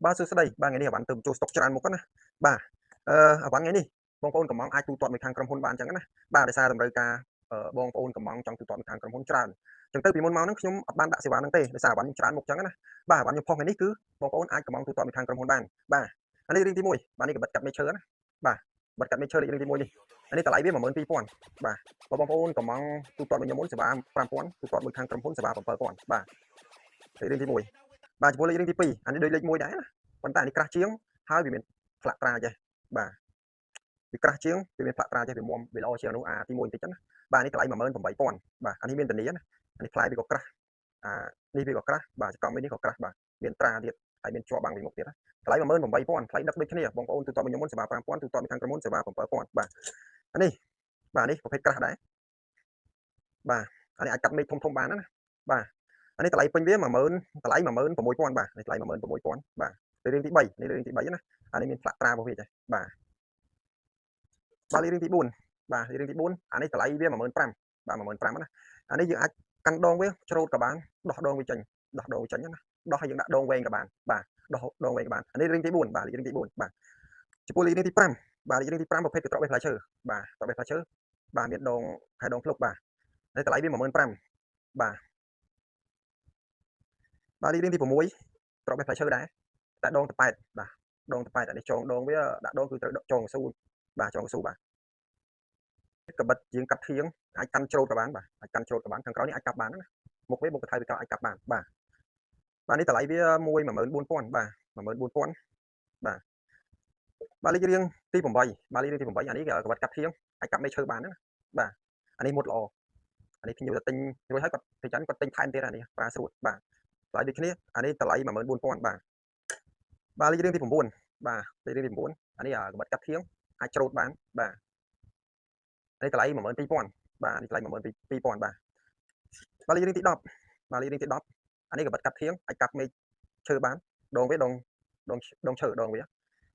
Baសួស្តីបាទថ្ងៃនេះអាវ៉ាន់ទៅចូលស្តុកច្រើនមុខណាបាទអាវ៉ាន់ថ្ងៃនេះបងប្អូនកំងអាចទូទាត់មួយខាងក្រុមហ៊ុនបានអញ្ចឹងណាបាទដោយសារតម្រូវការបងប្អូនកំងចង់ទូទាត់មួយខាងក្រុមហ៊ុនច្រើនអញ្ចឹងទៅពីមុនមកហ្នឹងខ្ញុំអត់បានដាក់សេវាហ្នឹងទេដោយសារអាវ៉ាន់ច្រើនមុខអញ្ចឹងណាបាទអាវ៉ាន់ខ្ញុំផុសថ្ងៃនេះគឺបងប្អូនអាចកំងទូទាត់មួយខាងក្រុមហ៊ុនបានបាទអានេះរឿងទី1បាទនេះក៏បិទកាត់មេឈើណាបាទបិទកាត់មេឈើរឿងទី1នេះអានេះតម្លៃវា12000បាទបងប្អូនកំងទូទាត់មួយខ្ញុំមុនសេវា5000ទូទាត់មួយខាងក្រុមហ៊ុនសេវា7000បាទរឿងទី1បាទចំពោះលេខរឿងទី2អានេះដូចលេខ1ដែរណាប៉ុន្តែអានេះក្រាស់ជាងហើយវាមានផ្លាកត្រាចេះបាទវាក្រាស់ជាងវាមានផ្លាកត្រាចេះវាមុំវាល្អជាងនោះអាទី1បន្តិចណាបាទនេះតម្លៃ18000បាទអានេះមានធានាណាអានេះផ្លែវាក៏ក្រាស់អានេះវាក៏ក្រាស់បាទកង់នេះក៏ក្រាស់បាទមានត្រាទៀតហើយមានជាប់បាំងពីមុខទៀតតម្លៃ18000ថ្លៃដឹកដូចគ្នាបងប្អូនទូទាត់ខ្ញុំមុនសេវា5000ទូទាត់ខាងក្រុមហ៊ុនសេវា7000បាទអានេះបាទនេះប្រភេទក្រាស់ដែរបាទអានេះអាចកាត់មេឃធំបានណាបាទអានេះតម្លៃពេញវា10000តម្លៃ16000បាទនេះតម្លៃ16000បាទរឿងទី3នេះរឿងទី3ណាអានេះមានផ្លាកត្រារបស់វាចេះបាទបាទរឿងទី4បាទរឿងទី4អានេះតម្លៃវា15000បាទ15000ណាអានេះយើងអាចកាន់ដងវាច្រូតក៏បានដោះដងវាចេញដោះដងវាចេញណាដោះហើយយើងដាក់ដងវែងក៏បានបាទដោះដងវែងក៏បានអានេះរឿងទី4បាទរឿងទី4បាទចំពោះរឿងទី5បាទរឿងទី5ប្រភេទត្រកបេះផ្លែឈើបាទត្រកបេះផ្លែឈើបាទមានដងខែដងភ្លុកបាទហើយតម្លៃវា15000បាទបាទរឿងទី6ត្រកបេះផ្លែឈើដែរតែដងតប៉ែតបាទដងតប៉ែតអានេះចងដងវាដាក់ដងគឺត្រូវចងកស៊ូបាទចងកស៊ូបាទកបិតជាងកាត់ធៀងអាចកាន់ច្រូតក៏បានបាទអាចកាន់ច្រូតក៏បានខាងក្រោយនេះអាចកាប់បានណាមុខវាមុខកថៅវាអាចកាប់បានបាទបាទនេះតម្លៃវា14000បាទ14000បាទបាទលេខរៀងទី8បាទលេខរៀងទី8អានេះកបិតកាត់ធៀងអាចកាប់មេឈើបានណាបាទអានេះមុតល្អអានេះខ្ញុំទៅទិញរួចហើយគាត់ទៅចាន់គាត់ទិញថែមទៀតអានេះប្រើស្រួលបាទតម្លៃដូចគ្នាអានេះតម្លៃ14000បាទបាទលេខរៀងទី9បាទលេខរៀងទី9អានេះកបិតកាត់ធៀងអាចច្រូតបានបាទនេះតម្លៃ12000បាទនេះតម្លៃ12000បាទបាទលេខរៀងទី10បាទលេខរៀងទី10អានេះក៏បិទកាត់ធៀងអាចកាប់មេឃឈើបានដងវាដងឈើដងវា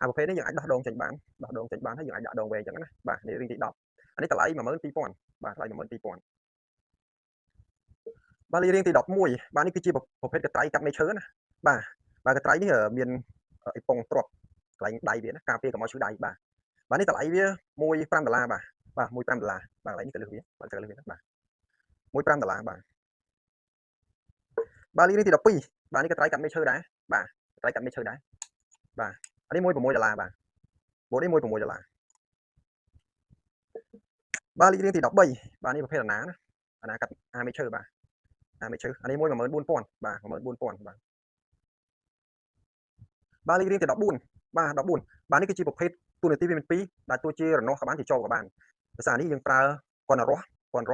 អាប្រភេទនេះយើងអាចដោះដងចេញបានដោះដងចេញបានហើយយើងអាចដាក់ដងវែងអញ្ចឹងណាបាទនេះរៀងទី10អានេះតម្លៃ12000បាទតម្លៃ12000បាទលេខរៀងទី11បាទនេះគឺជាប្រភេទកត្រៃកាត់មេឃឈើណាបាទបាទកត្រៃនេះមានអ៊ីប៉ុងទ្រាប់កន្លែងដៃវាណាការពារកុំឲ្យឈឺដៃបាទបាទនេះតម្លៃវា$15បាទបាទ$15បាទកន្លែងនេះទៅលើវាបាទទៅលើវាបាទ$15បាទបាទលេខនេះទី12បាទនេះក៏ត្រៃកាត់មេឈើដែរបាទត្រៃកាត់មេឈើដែរបាទអានេះ$16បាទម៉ូតនេះ$16បាទលេខរៀងទី13បាទនេះប្រភេទអាណាណាអាណាកាត់អាមេឈើបាទអាមេឈើអានេះ14000បាទ14000បាទបាទលេខរៀងទី14បាទ14បាទនេះគឺជាប្រភេទទូនាទីវាមាន2ដែលទោះជារនាស់ក៏បានជាចោលក៏បានភាសានេះយើងប្រើគាត់រស់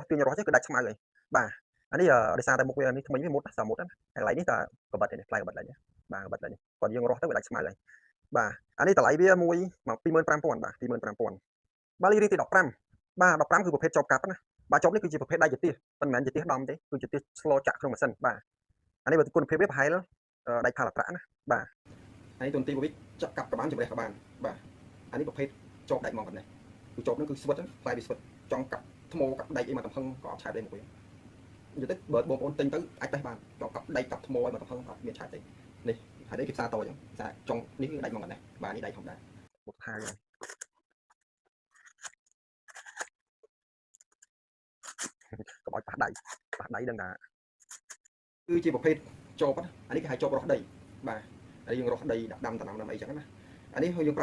ទាញរស់ទេគឺដាច់ស្មៅហើយបាទអានេះដោយសារតែមុខវានេះថ្មីវាមុតសាមុតណាកន្លែងនេះតើកបិតនេះផ្លែកបិតឡើយបាទកបិតឡើយគាត់យើងរស់ទៅវាដាច់ស្មៅហើយបាទអានេះតម្លៃវា25000បាទ25000បាទលេខរៀងទី15បាទ15គឺប្រភេទចប់កាប់ណាបាទចប់នេះគឺជាប្រភេទដៃជាទៀសមិនមែនជាទៀសដំទេគឺជាទៀសស្លចាក់ក្នុងម៉ាស៊ីនបាទអានេះបើគុណភាពវាប្រហែលដៃផលអប្រាក់ណាបាទអានេះទូនទីវិចចាក់កាប់ក៏បានជំរះក៏បានបាទអានេះប្រភេទចប់ដៃមកប៉ុណ្ណេះគឺចប់ហ្នឹងគឺស្វិតផ្លែវាស្វិតចង់កាប់ថ្មកាប់ដែកអីមកកំហឹងក៏អត់ឆែតដែរមកវិញនិយាយទៅបើបងប្អូនទិញទៅអាចបេះបានចង់កាប់ដែកកាប់ថ្មឲ្យមកកំហឹងអត់មានឆែតទេនេះហើយនេះគេផ្សារតូចផ្សារចង់នេះគឺដែកមកប៉ុណ្ណេះបាទនេះដែកធម្មតាមុខថាហើយកុំឲ្យប៉ះដៃដឹងថាគឺជាប្រភេទចប់អានេះគេហៅចប់រស់ដីបាទហើយយើងរស់ដីដាក់ដាំតំណំអីចឹងណាអានេះយើង